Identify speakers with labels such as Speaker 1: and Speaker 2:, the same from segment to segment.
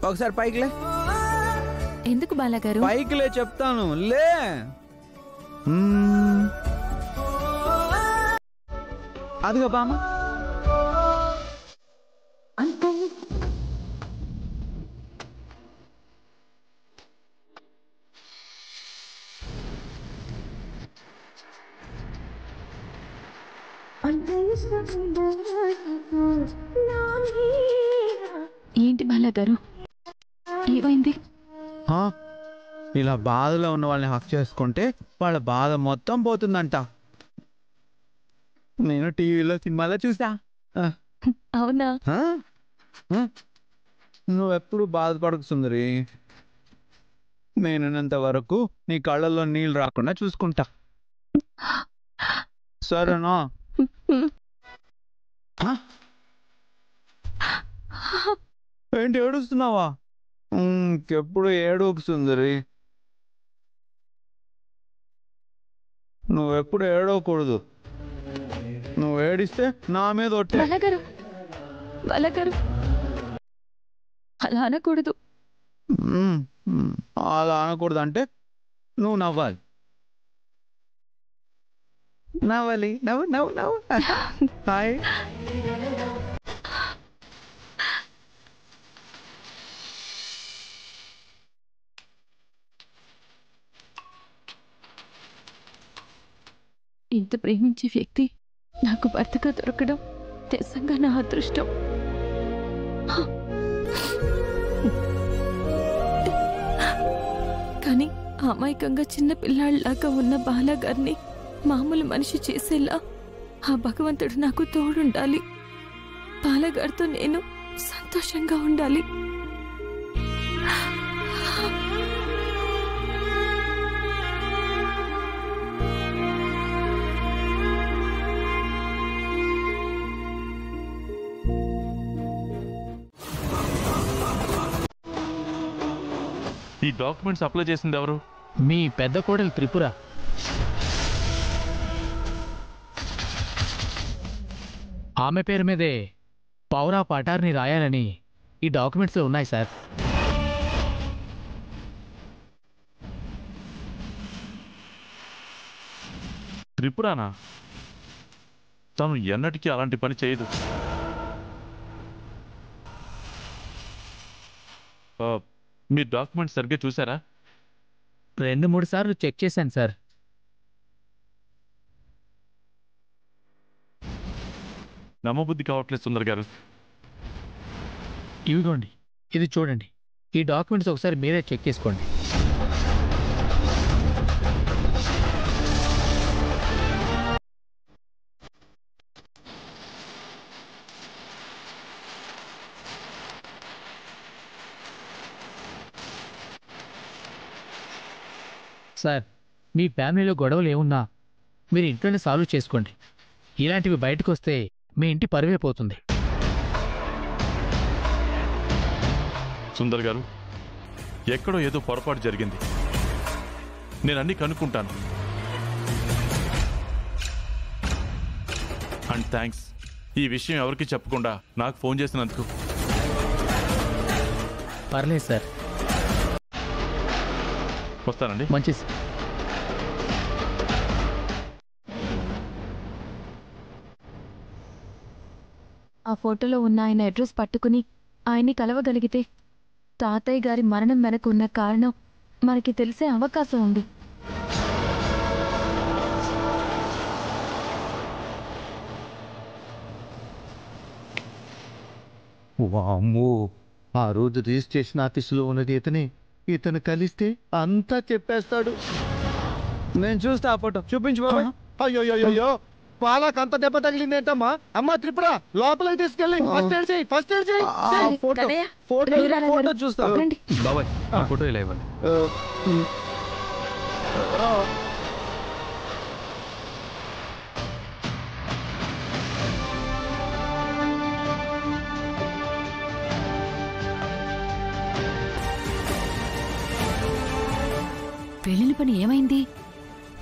Speaker 1: ఒకసారి పైకి లే.
Speaker 2: ఎందుకు బాలాగారు?
Speaker 1: పైకి లే చెప్తాను, లే. అదిగో బామ్మ.
Speaker 2: ఏంటి బాలాగారు, ఏమైంది?
Speaker 1: ఇలా బాధలో ఉన్న వాళ్ళని హక్ చేసుకుంటే వాళ్ళ బాధ మొత్తం పోతుందంట. నేను టీవీలో సినిమాలో చూసా.
Speaker 2: అవునా?
Speaker 1: నువ్వెప్పుడు బాధపడకు సుందరి. నేనున్నంత వరకు నీ కళ్ళల్లో నీళ్ళు రాకుండా చూసుకుంటా, సరేనా? ఏంటి ఏడుస్తున్నావా? ఇంకెప్పుడు ఏడవకు సుందరి. నువ్వెప్పుడు ఏడవకూడదు. నువ్వు ఏడిస్తే నా మీద ఒట్టే.
Speaker 2: బాలాగారు, బాలాగారు, అలా అనకూడదు.
Speaker 1: అలా అనకూడదు అంటే నువ్వు నవ్వాలి. నవ్వాలి, నవ్వు నవ్వు నవ్వు. హాయ్.
Speaker 2: ఇంత ప్రేమించే వ్యక్తి నాకు భర్తగా దొరకడం నిజంగా నా అదృష్టం. కానీ అమాయకంగా చిన్న పిల్లాళ్ళలాగా ఉన్న బాలాగారిని మామూలు మనిషి చేసేలా ఆ భగవంతుడు నాకు తోడుండాలి. బాలాగారితో నేను సంతోషంగా ఉండాలి.
Speaker 3: ఈ డాక్యుమెంట్స్ అప్లై చేసింది ఎవరు?
Speaker 4: మీ పెద్ద కోడలు త్రిపుర. ఆమె పేరు మీదే పౌరా పటార్ని రాయాలని ఈ డాక్యుమెంట్స్లో ఉన్నాయి సార్.
Speaker 3: త్రిపురానా? తను ఎన్నటికీ అలాంటి పని చేయదు. మీ డాక్యుమెంట్స్ సరిగ్గా చూసారా?
Speaker 4: 2-3 సార్లు చెక్ చేశాను సార్.
Speaker 3: నమ్మబుద్ధి కావట్లేదు సుందర్ గారు.
Speaker 4: ఇవిగోండి, ఇది చూడండి. ఈ డాక్యుమెంట్స్ ఒకసారి మీరే చెక్ చేసుకోండి. సార్, మీ ఫ్యామిలీలో గొడవలు ఏమున్నా మీరు ఇంట్లోనే సాల్వ్ చేసుకోండి. ఇలాంటివి బయటకు వస్తే మీ ఇంటి పరువే పోతుంది.
Speaker 3: సుందర్ గారు, ఎక్కడో ఏదో పొరపాటు జరిగింది. నేను అన్నీ కనుక్కుంటాను. అండ్ థ్యాంక్స్ ఈ విషయం ఎవరికి చెప్పకుండా నాకు ఫోన్ చేసినందుకు.
Speaker 4: పర్లేదు సార్.
Speaker 3: వస్తానండి.
Speaker 4: మంచిది.
Speaker 2: ఆ ఫోటోలో ఉన్న ఆయన అడ్రస్ పట్టుకుని ఆయన్ని కలవగలిగితే తాతయ్య గారి మరణం వెనక ఉన్న కారణం మనకి తెలిసే అవకాశం ఉంది.
Speaker 5: వామ్మో, ఆ రోజు రిజిస్ట్రేషన్ ఆఫీసులో ఉన్నది ఇతనే. ఇతను కలిస్తే అంతా చెప్పేస్తాడు.
Speaker 1: నేను చూస్తా ఆ ఫోటో. చూపించు బాబాయ్.
Speaker 5: అయ్యో, పాలకు అంత దెబ్బ తగిలిందేంటమ్మా? అమ్మా త్రిపుర, లోపలికి తీసుకెళ్ళి ఫస్ట్ ఎయిడ్ చేయి, ఫస్ట్ ఎయిడ్ చేయి.
Speaker 1: ఫోటో చూస్తా
Speaker 6: బాబాయ్. ఆ ఫోటో ఇలా ఇవ్వండి.
Speaker 2: వెళ్ళిన పని ఏమైంది?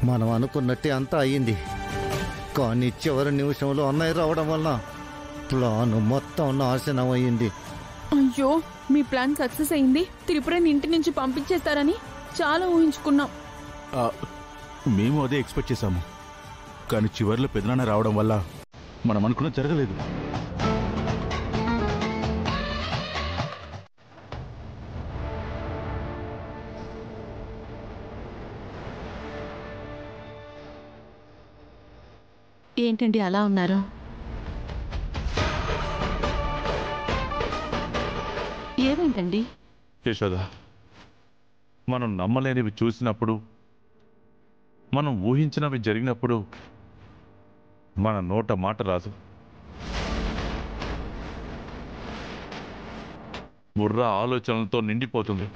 Speaker 5: మనం అనుకున్నట్టే అంతా అయ్యింది. కానీ చివరి నిమిషంలో అన్నయ్య రావడం వలన ప్లాన్ మొత్తం నాశనం అయ్యింది.
Speaker 7: అయ్యో, మీ ప్లాన్ సక్సెస్ అయింది. త్రిపురని ఇంటి నుంచి పంపించేస్తారని చాలా ఊహించుకున్నాం.
Speaker 8: మేము అదే ఎక్స్పెక్ట్ చేశాము. కానీ చివరిలో పెదనాన్న రావడం వల్ల మనం అనుకున్నది జరగలేదు.
Speaker 9: ఏంటండి అలా ఉన్నారు? ఏమైందండి?
Speaker 3: యశోద, మనం నమ్మలేనివి చూసినప్పుడు, మనం ఊహించినవి జరిగినప్పుడు మన నోట మాట రాదు. బుర్ర ఆలోచనలతో నిండిపోతుంది.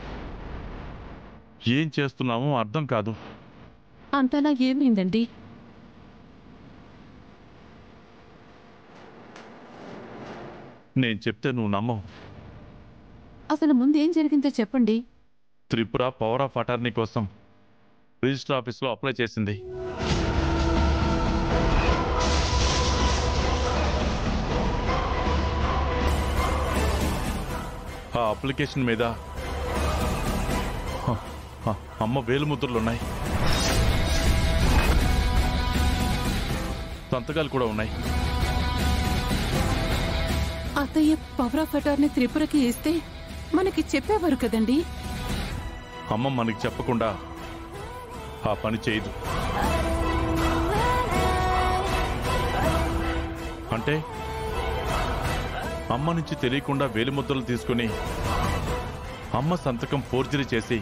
Speaker 3: ఏం చేస్తున్నామో అర్థం కాదు.
Speaker 9: అంతలా ఏమైందండి?
Speaker 3: నేను చెప్తే నువ్వు నమ్మవు.
Speaker 9: అసలు ముందు ఏం జరిగిందో చెప్పండి.
Speaker 3: త్రిపుర పవర్ ఆఫ్ అటార్నీ కోసం రిజిస్టర్ ఆఫీస్లో అప్లై చేసింది. ఆ అప్లికేషన్ మీద అమ్మ వేలుముద్రలున్నాయి, సంతకాలు కూడా ఉన్నాయి.
Speaker 9: అత్తయ్య పవర్ ఆఫ్ అటార్నీ త్రిపురకి ఇస్తే మనకి చెప్పేవారు కదండి.
Speaker 3: అమ్మ మనకి చెప్పకుండా ఆ పని చేయదు. అంటే అమ్మ నుంచి తెలియకుండా వేలిముద్రలు తీసుకుని అమ్మ సంతకం ఫోర్జరీ చేసి